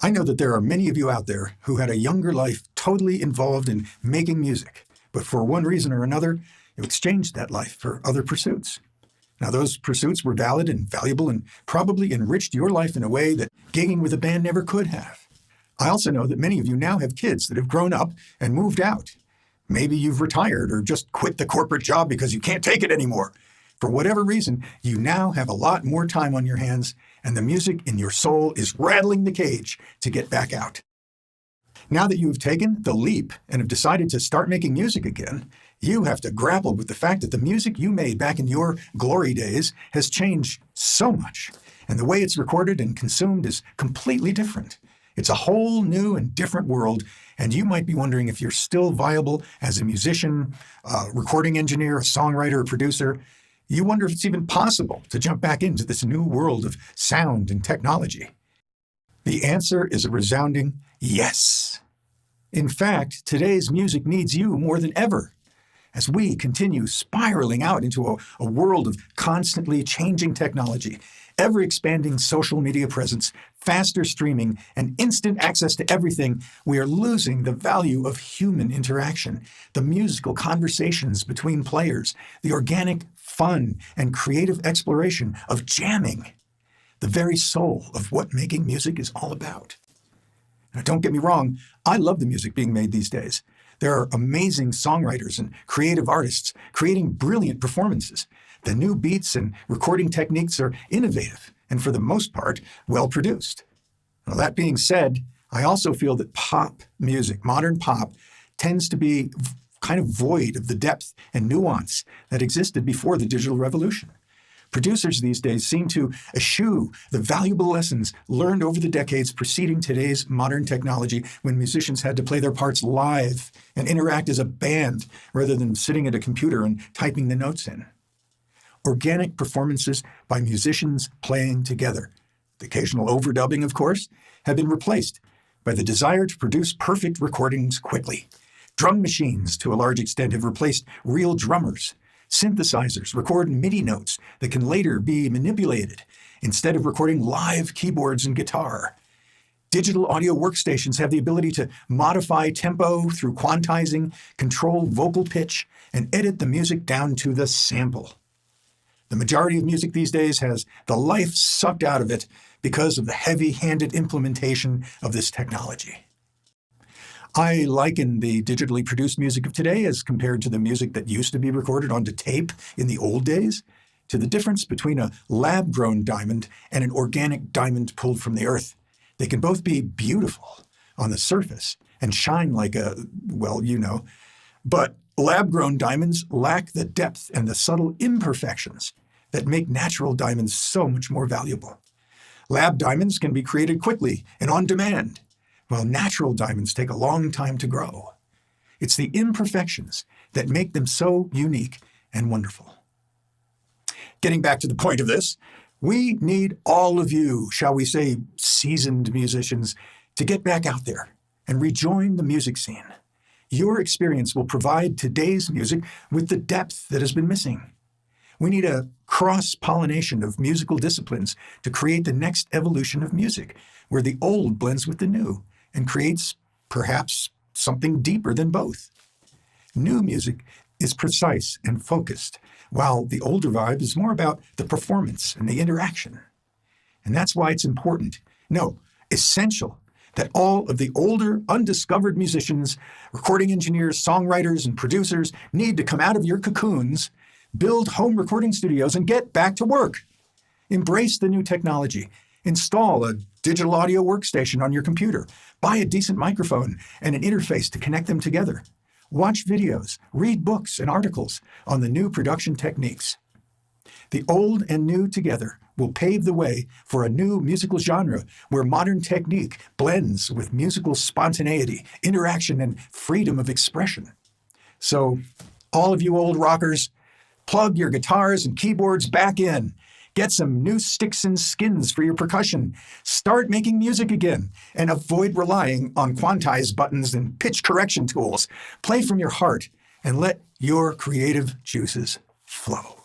I know that there are many of you out there who had a younger life totally involved in making music, but for one reason or another, you exchanged that life for other pursuits. Now, those pursuits were valid and valuable and probably enriched your life in a way that gigging with a band never could have. I also know that many of you now have kids that have grown up and moved out. Maybe you've retired or just quit the corporate job because you can't take it anymore. For whatever reason, you now have a lot more time on your hands, and the music in your soul is rattling the cage to get back out. Now that you have taken the leap and have decided to start making music again, you have to grapple with the fact that the music you made back in your glory days has changed so much, and the way it's recorded and consumed is completely different. It's a whole new and different world, and you might be wondering if you're still viable as a musician, a recording engineer, a songwriter, a producer. You wonder if it's even possible to jump back into this new world of sound and technology. The answer is a resounding yes. In fact, today's music needs you more than ever. As we continue spiraling out into a world of constantly changing technology, ever-expanding social media presence, faster streaming, and instant access to everything, we are losing the value of human interaction, the musical conversations between players, the organic fun and creative exploration of jamming, the very soul of what making music is all about. Now, don't get me wrong, I love the music being made these days. There are amazing songwriters and creative artists creating brilliant performances. The new beats and recording techniques are innovative and, for the most part, well-produced. Now, that being said, I also feel that pop music, modern pop, tends to be kind of void of the depth and nuance that existed before the digital revolution. Producers these days seem to eschew the valuable lessons learned over the decades preceding today's modern technology, when musicians had to play their parts live and interact as a band rather than sitting at a computer and typing the notes in. Organic performances by musicians playing together, the occasional overdubbing, of course, have been replaced by the desire to produce perfect recordings quickly. Drum machines, to a large extent, have replaced real drummers. Synthesizers record MIDI notes that can later be manipulated instead of recording live keyboards and guitar. Digital audio workstations have the ability to modify tempo through quantizing, control vocal pitch, and edit the music down to the sample. The majority of music these days has the life sucked out of it because of the heavy-handed implementation of this technology. I liken the digitally produced music of today, as compared to the music that used to be recorded onto tape in the old days, to the difference between a lab-grown diamond and an organic diamond pulled from the earth. They can both be beautiful on the surface and shine like but lab-grown diamonds lack the depth and the subtle imperfections that make natural diamonds so much more valuable. Lab diamonds can be created quickly and on demand, while natural diamonds take a long time to grow. It's the imperfections that make them so unique and wonderful. Getting back to the point of this, we need all of you, shall we say, seasoned musicians, to get back out there and rejoin the music scene. Your experience will provide today's music with the depth that has been missing. We need a cross-pollination of musical disciplines to create the next evolution of music, where the old blends with the new and creates, perhaps, something deeper than both. New music is precise and focused, while the older vibe is more about the performance and the interaction. And that's why it's important, essential, that all of the older, undiscovered musicians, recording engineers, songwriters, and producers need to come out of your cocoons, build home recording studios, and get back to work. Embrace the new technology. Install a digital audio workstation on your computer. Buy a decent microphone and an interface to connect them together. Watch videos, read books and articles on the new production techniques. The old and new together will pave the way for a new musical genre where modern technique blends with musical spontaneity, interaction, and freedom of expression. So, all of you old rockers, plug your guitars and keyboards back in. Get some new sticks and skins for your percussion. Start making music again and avoid relying on quantize buttons and pitch correction tools. Play from your heart and let your creative juices flow.